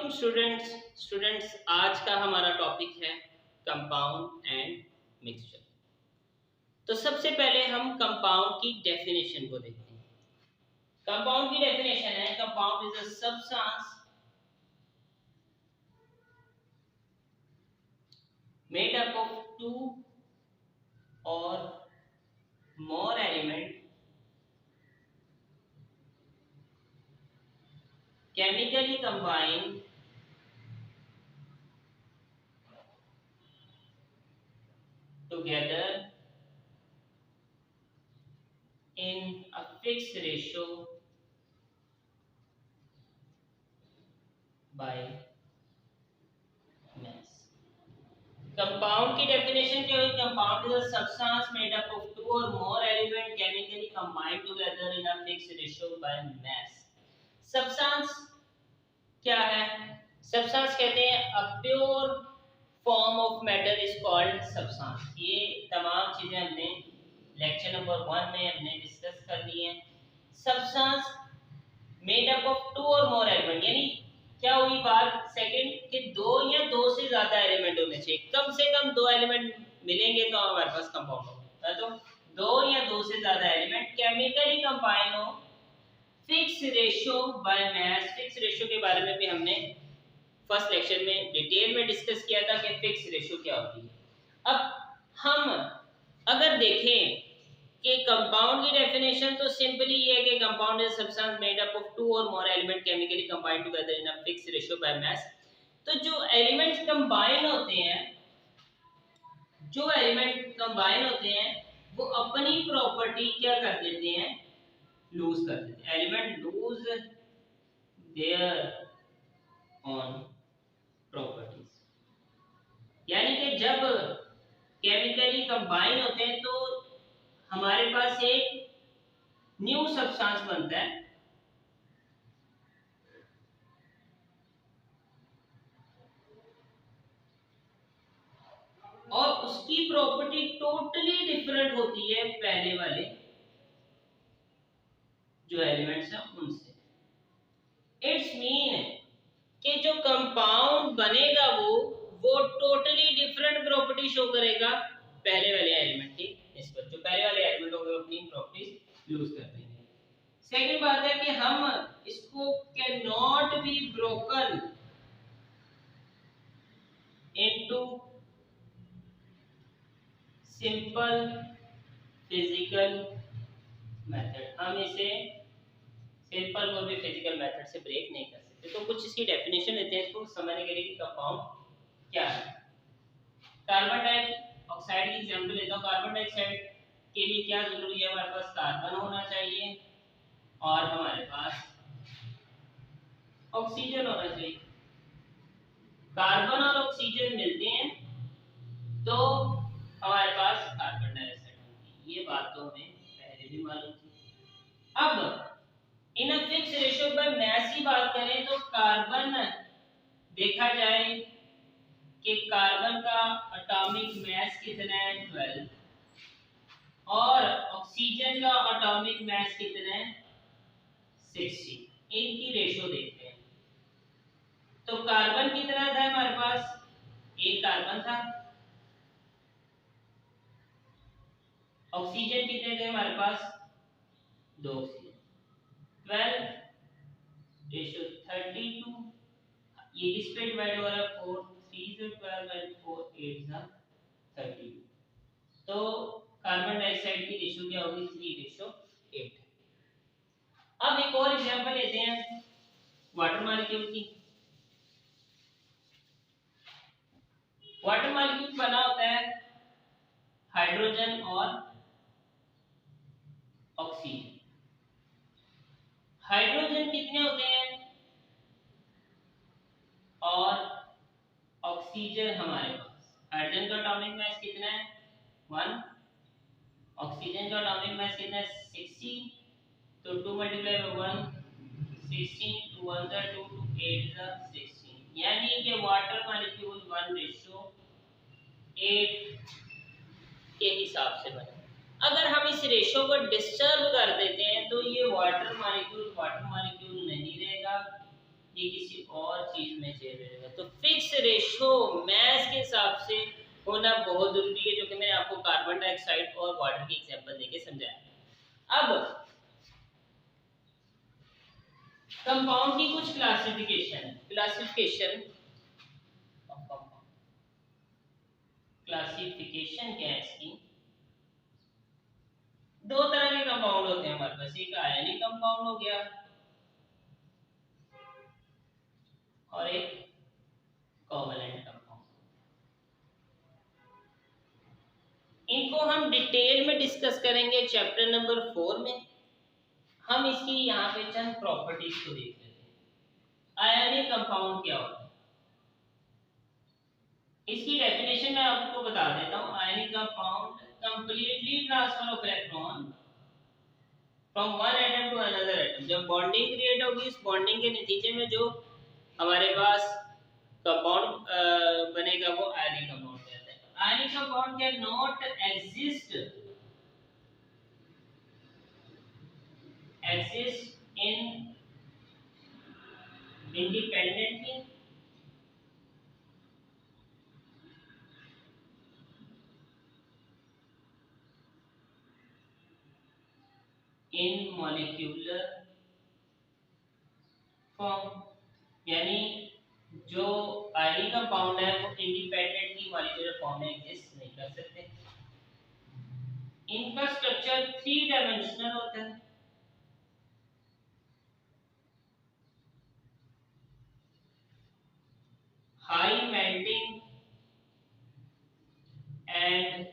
Welcome students आज का हमारा टॉपिक है कंपाउंड एंड मिक्सचर। तो सबसे पहले हम कंपाउंड की डेफिनेशन को देखते हैं। कंपाउंड की डेफिनेशन है compound is a substance made up of two or more element chemically combined together in a fixed ratio by mass। Compound की डेफिनेशन क्या है? Compound is a substance made up of two or more element chemically combined together in a fixed ratio by mass. Substance क्या है? Substance कहते हैं a pure form of matter is called substance. ये तमाम चीजें हमने लेक्चर नंबर 1 में हमने डिस्कस कर ली हैं। Substance made up of two or more element, यानी क्या हुई बात सेकंड कि दो या दो से ज्यादा एलिमेंट होने चाहिए। कम से कम दो एलिमेंट मिलेंगे तो हमारे पास कंपाउंड होगा। तो दो या दो से ज्यादा एलिमेंट केमिकली कंबाइन हो fix ratio by mass. Fix ratio के बारे में भी हमने फर्स्ट लेक्चर में डिटेल में डिस्कस किया था कि फिक्स रेशियो क्या होती है। अब हम अगर देखें कि कंपाउंड की डेफिनेशन तो सिंपली ये है कि compound is substance made up of two or more element chemically combined together in a fixed ratio by mass. तो जो एलिमेंट्स कंबाइन होते हैं वो अपनी प्रॉपर्टी क्या कर देते हैं? लूज कर देते हैं। Element lose their on properties, यानी कि जब केमिकली कंबाइन होते हैं तो हमारे पास एक न्यू सब्सटेंस बनता है और उसकी प्रॉपर्टी टोटली डिफरेंट होती है पहले वाले जो एलिमेंट्स हैं उनसे। इट्स मीन कि जो कंपाउंड बनेगा वो टोटली डिफरेंट प्रॉपर्टी शो करेगा पहले वाले एलिमेंट की निस्बत। जो पहले वाले एलिमेंट होंगे अपनी प्रॉपर्टीज लूज कर देंगे। सेकंड बात है कि हम इसको can not be broken into simple physical method. हम इसे सिंपल और भी फिजिकल मेथड से ब्रेक नहीं कर सकते। तो कुछ इसकी डेफिनेशन लेते हैं इसको समझने के लिए कि कंपाउंड क्या है। कार्बन डाइऑक्साइड की एग्जांपल लेता हूं। कार्बन डाइऑक्साइड के लिए क्या जरूरी है? हमारे पास कार्बन होना चाहिए और हमारे पास ऑक्सीजन होना चाहिए। कार्बन और ऑक्सीजन मिलते हैं तो हमारे पास कार्बन डाइऑक्साइड होगी। ये बात तो हमें पहले भी मालूम थी। अब in a fix ratio by mass की बात करें तो कार्बन देखा जाए कि कार्बन का एटॉमिक मास कितना है? 12 और ऑक्सीजन का एटॉमिक मास कितना है? 60। इनकी रेशियो देखते हैं तो कार्बन कितना था हमारे पास? एक कार्बन था। ऑक्सीजन कितने थे हमारे पास? दो ऑक्सीजन। 12 रेशियो 32। ये किस पे डिवाइड हो रहा है? 4। 3 से 12 एंड 4 8 जा 32। तो कार्बन डाइऑक्साइड की रेशियो क्या होगी? 3:8। अब एक और एग्जांपल लेते हैं वाटर मॉलिक्यूल की। वाटर मॉलिक्यूल बना होता है हाइड्रोजन और ऑक्सीजन। हाइड्रोजन कितने होते हैं और ऑक्सीजन हमारे पास? हाइड्रोजन का एटॉमिक मास कितना है? 1। ऑक्सीजन का एटॉमिक मास कितना है? 16। तो 2 मल्टीप्लाई बाय 1 16 2 1 जा 2 2 8 जा 16, यानी कि वाटर मॉलिक्यूल 1:8 के हिसाब से बने। अगर हम इस रेशियो को डिस्टर्ब कर देते हैं तो ये वाटर मॉलिक्यूल नहीं रहेगा, ये किसी और चीज में चेंज हो जाएगा। तो फिक्स रेशो मैस के हिसाब से होना बहुत जरूरी है, जो कि मैंने आपको कार्बन डाइऑक्साइड और वाटर की एग्जांपल देके समझाया। अब कंपाउंड की कुछ क्लासिफिकेशन क्या है इसकी। दो तरह के कंपाउंड होते हैं हमारे पास, एक आयनिक कंपाउंड हो गया और एक कोवैलेंट कंपाउंड। इनको हम डिटेल में डिस्कस करेंगे चैप्टर नंबर 4 में। हम इसकी यहाँ पे चंद प्रॉपर्टीज को देख लेते हैं। आयनिक कंपाउंड क्या होता है, इसकी डेफिनेशन मैं आपको बता देता हूँ। Ionic compound completely transfer of electron from one atom to another atom. जब बॉन्डिंग क्रिएट होगी, इस बॉन्डिंग के नतीजे में जो हमारे पास कंपाउंड बनेगा वो आयनिक कंपाउंड कहते हैं। Ionic compound can not exist in independently in molecular form, यानी जो आयनिक कंपाउंड है वो इंडिपेंडेंटली मॉलिक्यूलर फॉर्म में एग्जिस्ट नहीं कर सकते। इनका स्ट्रक्चर 3 डायमेंशनल होता है। High melting and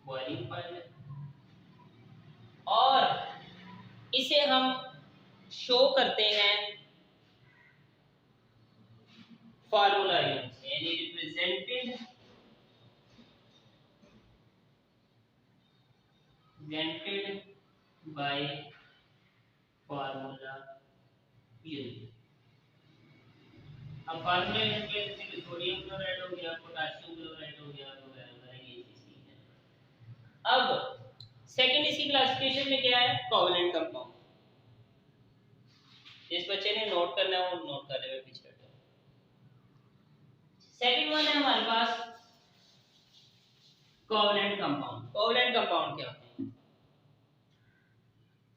boiling point, और इसे हम शो करते हैं फार्मूला यूज से, यानी रिप्रेजेंटेड बाय फार्मूला यूज। अब फार्मूला यूज के जैसे सोडियम क्लोराइड हो गया, पोटेशियम क्लोराइड हो गया, वगैरह वगैरह ये चीजें हैं। अब सेकंड इसकी क्लासिफिकेशन में क्या है, कोवैलेंट कंपाउंड। जिस बच्चे ने नोट करना है वो नोट कर लेगा पीछे। सेकंड वन है हमारे पास कोवैलेंट कंपाउंड। कोवैलेंट कंपाउंड क्या होते हैं।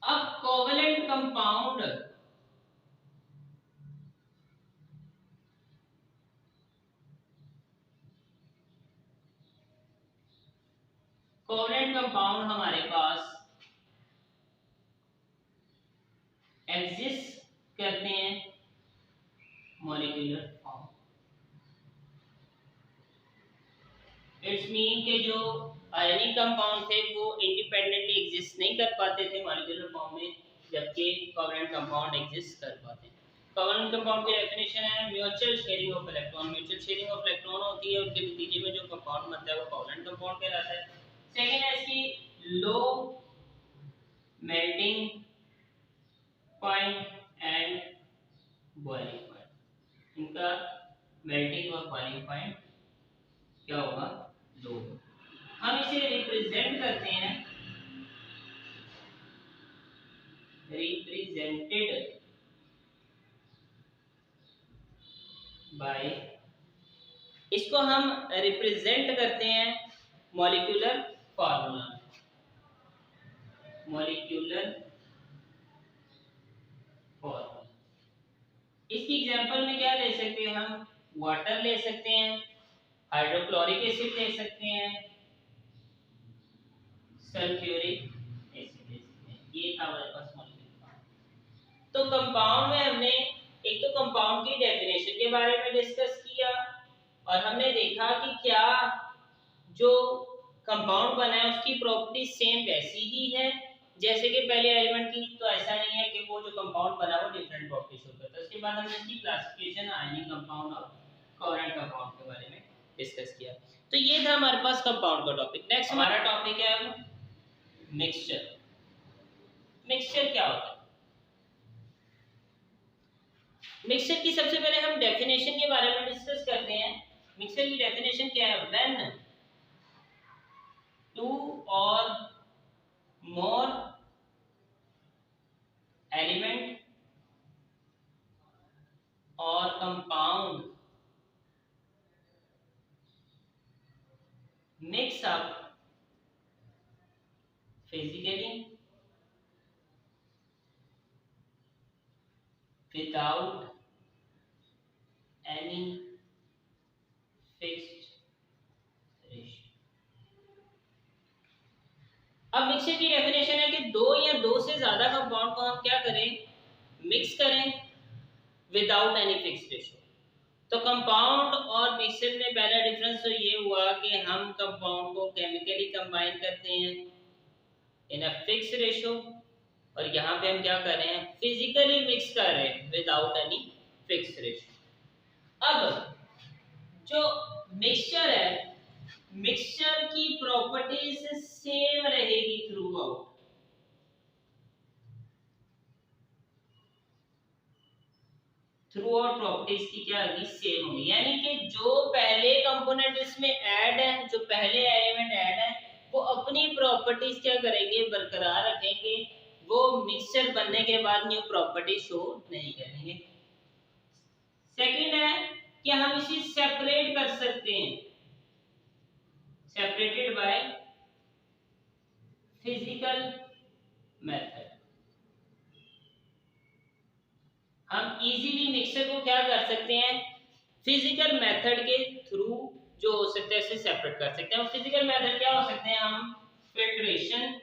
अब कोवैलेंट कंपाउंड हमारे पास एग्जिस्ट करते हैं मॉलिक्यूलर फॉर्म। इट्स मीन के जो आयनिक कंपाउंड थे वो इंडिपेंडेंटली एग्जिस्ट नहीं कर पाते थे मॉलिक्यूलर फॉर्म में, जबकि कोवैलेंट कंपाउंड एग्जिस्ट कर पाते हैं। कोवैलेंट कंपाउंड की डेफिनेशन है mutual sharing of electron. Mutual sharing of electron होती है, उनके नतीजे में जो कंपाउंड बनता है वो कोवैलेंट कंपाउंड कहलाता है। सेकंड है इसकी low melting point and boiling point. इनका मेल्टिंग और बॉइलिंग पॉइंट क्या होगा, लो। हम इसे रिप्रेजेंट करते हैं, रिप्रेजेंटेड बाय, इसको हम रिप्रेजेंट करते हैं मॉलिक्यूलर फार्मूला। इसकी एग्जांपल में क्या ले सकते हैं हम, वाटर ले सकते हैं, हाइड्रोक्लोरिक एसिड ले सकते हैं, सल्फ्यूरिक एसिड ले सकते हैं। ये था हमारे पास मॉलिक्यूलर। तो कंपाउंड में हमने एक तो कंपाउंड की डेफिनेशन के बारे में डिस्कस किया, और हमने देखा कि क्या जो कंपाउंड बना है उसकी प्रॉपर्टी सेम वैसी ही है जैसे कि पहले एलिमेंट की, तो ऐसा नहीं है कि वो जो कंपाउंड बना वो डिफरेंट प्रॉपर्टी शो करता है। उसके बाद हमने इसकी क्लासिफिकेशन आयनिक कंपाउंड और कोवैलेंट कंपाउंड के बारे में डिस्कस किया। तो ये था हमारे पास कंपाउंड का टॉपिक। नेक्स्ट हमारा टॉपिक है अब मिक्सचर। मिक्सचर क्या होता है। मिक्सचर की सबसे पहले हम डेफिनेशन के बारे में डिस्कस करते हैं। मिक्सचर की डेफिनेशन क्या है, व्हेन टू और more mix up physically without any fixed ratio। अब मिक्सचर की डेफिनेशन है कि दो या दो से ज्यादा कंपाउंड को हम क्या करें, मिक्स करें विदाउट एनी फिक्स रेशियो। तो कंपाउंड और मिक्सचर में पहला डिफरेंस तो ये हुआ कि हम कंपाउंड को केमिकली कंबाइन करते हैं इन अ फिक्स रेशियो, और यहाँ पे हम क्या कर रहे हैं, फिजिकली मिक्स कर रहे हैं विदाउट एनी फिक्स रेशियो। अब जो मिक्सचर है, मिक्सचर की प्रॉपर्टीज सेम रहेगी through out. Through out properties की क्या होगी, सेम होगी। यानी कि जो पहले कंपोनेंट इसमें ऐड है, जो पहले एलिमेंट ऐड है, वो अपनी प्रॉपर्टीज क्या करेंगे, बरकरार रखेंगे। वो मिक्सचर बनने के बाद न्यू प्रॉपर्टी शो नहीं करेंगे। सेकंड है कि हम इसे सेपरेट कर सकते हैं, सेपरेटेड बाय फिजिकल मेथड। हम इजीली मिक्सर को क्या कर सकते हैं, फिजिकल मेथड के थ्रू जो हो सकता है इसे सेपरेट कर सकते हैं। फिजिकल मेथड क्या हो सकते हैं, हम फिल्ट्रेशन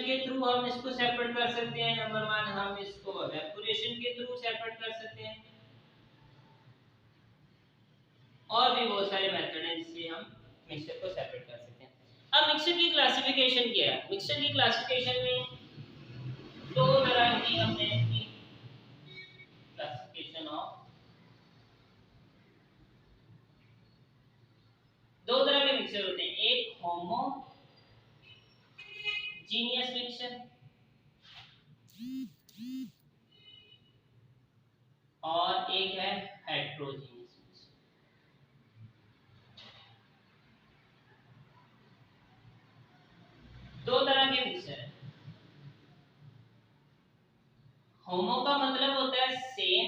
के थ्रू हम इसको सेपरेट कर सकते हैं। नंबर 1 हम इसको इवेपोरेशन के थ्रू सेपरेट कर सकते हैं, और भी बहुत सारे मेथड हैं जिससे हम मिक्सचर को सेपरेट कर सकते हैं। अब मिक्सचर की क्लासिफिकेशन क्या है, मिक्सचर की क्लासिफिकेशन में दो तरह की हमने की क्लासिफिकेशन ऑफ, दो तरह के मिक्सचर होते हैं, एक होमोजीनियस मिक्सचर और एक है हेट्रोजीनियस मिक्सचर। दो तरह के मिक्सचर है। होमो का मतलब होता है सेम,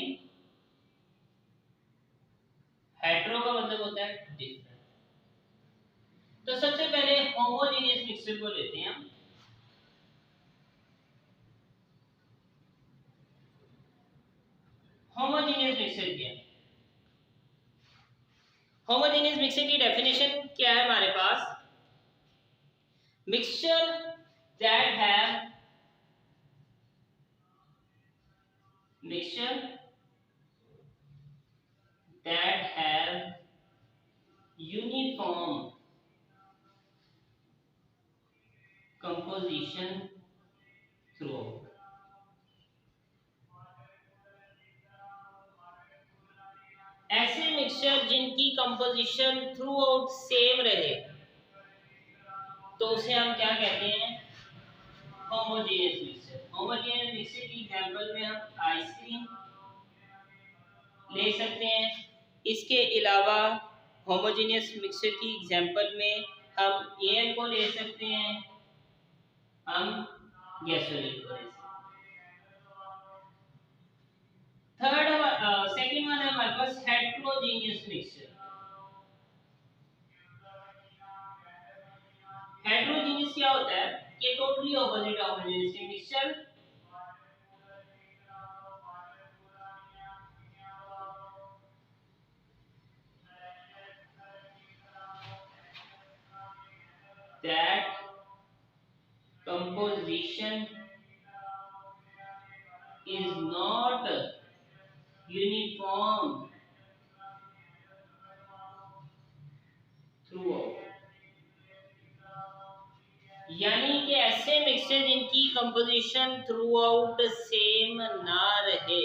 हेट्रो का मतलब होता है डिफरेंट। तो सबसे पहले होमोजेनियस मिक्सचर को लेते हैं हम। होमोजेनियस मिक्सचर क्या है, होमोजेनियस मिक्सचर की डेफिनेशन क्या है हमारे पास, mixture that have uniform composition throughout। ऐसे मिक्सचर जिनकी कंपोजिशन थ्रू आउट सेम रहे, तो उसे हम क्या कहते हैं, होमोजेनियस मिक्सचर। होमोजेनियस मिक्सचर की एग्जांपल में हम आइसक्रीम ले सकते हैं। इसके अलावा होमोजेनियस मिक्सचर की एग्जांपल में हम एयर को ले सकते हैं, हम गैसोलीन को ले सकते हैं। सेकंड वन है हमारे पास हेट्रोजेनियस मिक्सचर। हेट्रोजेनियस क्या होता है, ये totally opposite homogeneous mixture. That composition is not uniform throughout। यानी कि ऐसे मिक्सचर जिनकी कंपोजिशन थ्रू आउट सेम ना रहे,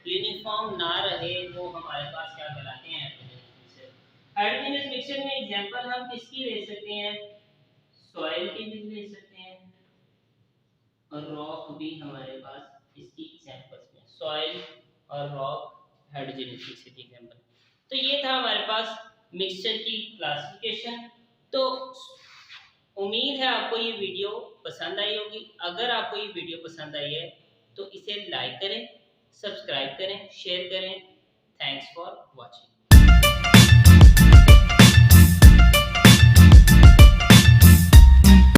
यूनिफॉर्म ना रहे, वो हमारे पास क्या कहलाते हैं, हेट्रोजेनियस मिक्सचर में एग्जांपल हम किसकी ले सकते हैं, सॉइल की भी ले सकते हैं, और रॉक भी हमारे पास इसकी एग्जांपल्स में, सॉइल और रॉक हेट्रोजेनियस मिक्सचर की एग्जांपल। तो ये था हमारे पास मिक्सचर की क्लासिफिकेशन। तो उम्मीद है आपको ये वीडियो पसंद आई होगी। अगर आपको ये वीडियो पसंद आई है तो इसे लाइक करें, सब्सक्राइब करें, शेयर करें। Thanks for watching.